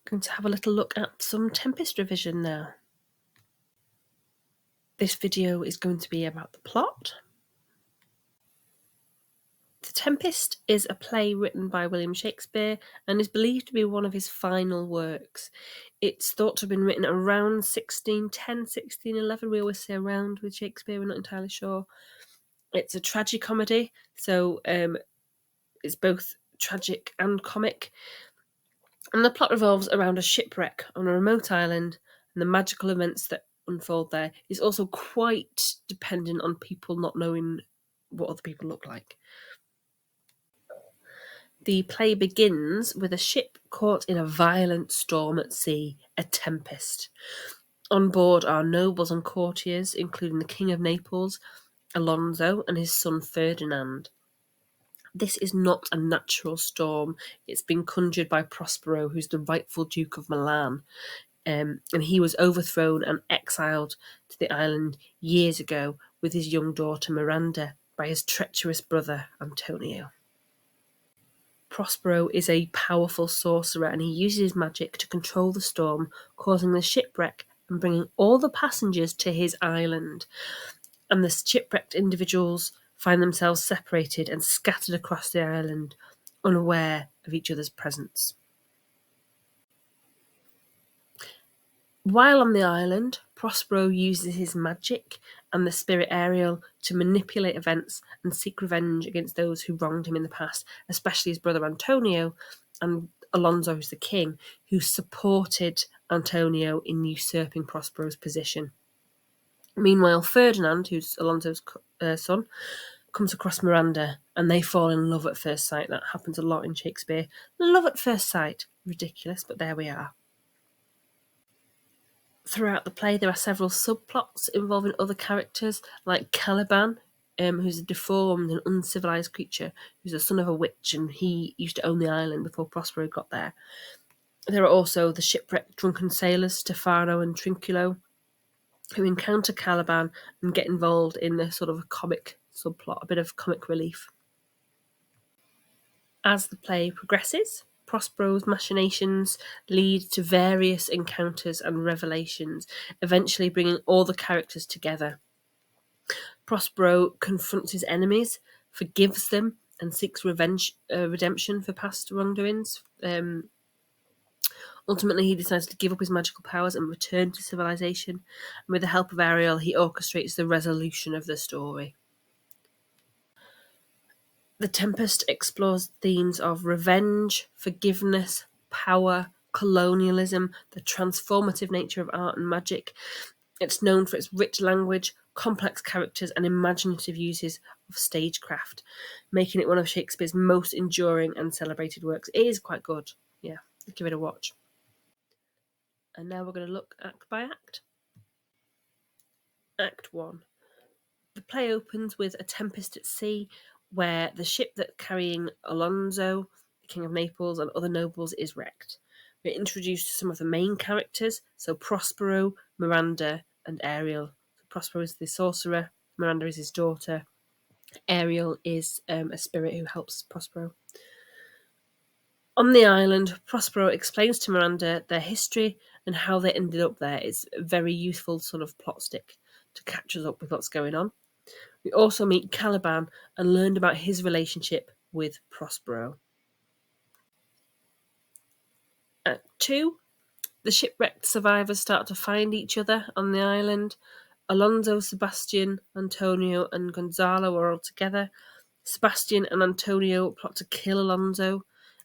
Going to have a little look at some Tempest revision now. This video is going to be about the plot. The Tempest is a play written by William Shakespeare and is believed to be one of his final works. It's thought to have been written around 1610, 1611. We always say around with Shakespeare, we're not entirely sure. It's a tragicomedy, so it's both tragic and comic. And the plot revolves around a shipwreck on a remote island, and the magical events that unfold there is also quite dependent on people not knowing what other people look like. The play begins with a ship caught in a violent storm at sea, a tempest. On board are nobles and courtiers, including the King of Naples, Alonso, and his son Ferdinand. This is not a natural storm. It's been conjured by Prospero, who's the rightful Duke of Milan. And he was overthrown and exiled to the island years ago with his young daughter Miranda by his treacherous brother Antonio. Prospero is a powerful sorcerer and he uses his magic to control the storm, causing the shipwreck and bringing all the passengers to his island. And the shipwrecked individuals find themselves separated and scattered across the island, unaware of each other's presence. While on the island, Prospero uses his magic and the spirit Ariel to manipulate events and seek revenge against those who wronged him in the past, especially his brother Antonio and Alonso, who's the king, who supported Antonio in usurping Prospero's position. Meanwhile, Ferdinand, who's Alonso's son, comes across Miranda and they fall in love at first sight. That happens a lot in Shakespeare. Love at first sight. Ridiculous, but there we are. Throughout the play, there are several subplots involving other characters, like Caliban, who's a deformed and uncivilized creature, who's the son of a witch, and he used to own the island before Prospero got there. There are also the shipwrecked drunken sailors, Stefano and Trinculo, who encounter Caliban and get involved in the sort of a comic subplot, a bit of comic relief. As the play progresses, Prospero's machinations lead to various encounters and revelations, eventually bringing all the characters together. Prospero confronts his enemies, forgives them, and seeks redemption for past wrongdoings. Ultimately, he decides to give up his magical powers and return to civilization. And with the help of Ariel, he orchestrates the resolution of the story. The Tempest explores themes of revenge, forgiveness, power, colonialism, the transformative nature of art and magic. It's known for its rich language, complex characters, and imaginative uses of stagecraft, making it one of Shakespeare's most enduring and celebrated works. It is quite good. Yeah, give it a watch. And now we're going to look act by act. Act 1. The play opens with a tempest at sea, where the ship that's carrying Alonso, the King of Naples, and other nobles is wrecked. We're introduced to some of the main characters, so Prospero, Miranda, and Ariel. So Prospero is the sorcerer, Miranda is his daughter, Ariel is a spirit who helps Prospero. On the island, Prospero explains to Miranda their history and how they ended up there. It's a very useful sort of plot stick to catch us up with what's going on. We also meet Caliban and learned about his relationship with Prospero. Act 2. The shipwrecked survivors start to find each other on the island. Alonso, Sebastian, Antonio, and Gonzalo are all together. Sebastian and Antonio plot to kill Alonso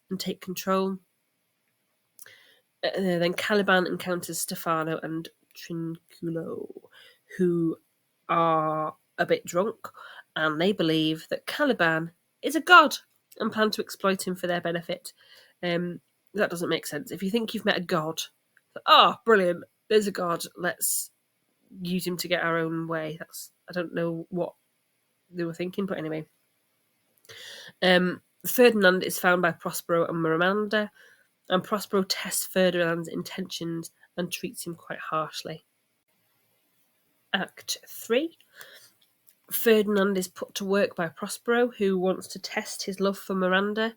and take control. Then Caliban encounters Stefano and Trinculo, who are a bit drunk, and they believe that Caliban is a god and plan to exploit him for their benefit. That doesn't make sense. If you think you've met a god, brilliant, there's a god, let's use him to get our own way. I don't know what they were thinking, but anyway. Ferdinand is found by Prospero and Miranda, and Prospero tests Ferdinand's intentions and treats him quite harshly. Act 3. Ferdinand is put to work by Prospero, who wants to test his love for Miranda.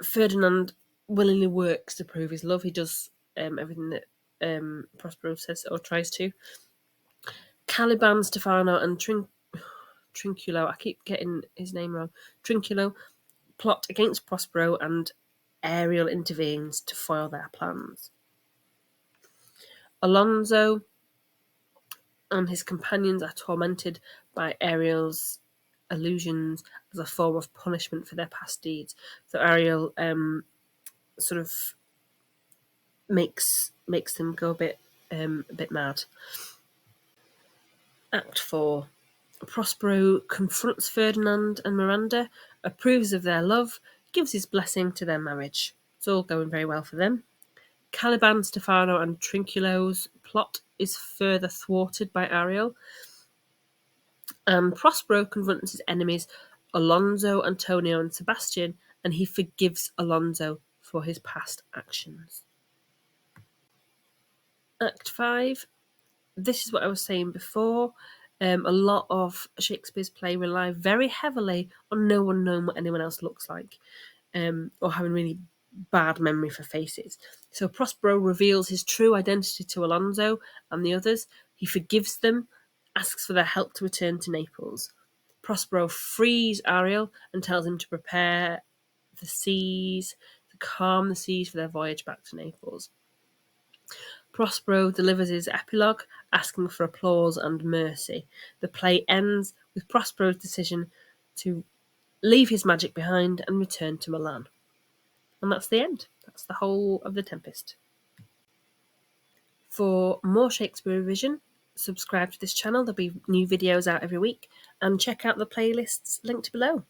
Ferdinand willingly works to prove his love. He does everything that Prospero says or tries to. Caliban, Stefano, and Trinculo, I keep getting his name wrong, Trinculo, plot against Prospero, and Ariel intervenes to foil their plans. Alonso and his companions are tormented by Ariel's illusions as a form of punishment for their past deeds. So Ariel sort of makes them go a bit mad. Act 4. Prospero confronts Ferdinand and Miranda, approves of their love, gives his blessing to their marriage. It's all going very well for them. Caliban, Stefano, and Trinculo's plot is further thwarted by Ariel, and Prospero confronts his enemies, Alonso, Antonio, and Sebastian, and he forgives Alonso for his past actions. Act 5. This is what I was saying before. A lot of Shakespeare's play rely very heavily on no one knowing what anyone else looks like, or having really bad memory for faces. So Prospero reveals his true identity to Alonso and the others. He forgives them, asks for their help to return to Naples. Prospero frees Ariel and tells him to prepare the seas, to calm the seas for their voyage back to Naples. Prospero delivers his epilogue, asking for applause and mercy. The play ends with Prospero's decision to leave his magic behind and return to Milan. And that's the end. That's the whole of The Tempest. For more Shakespeare revision, subscribe to this channel. There'll be new videos out every week, and check out the playlists linked below.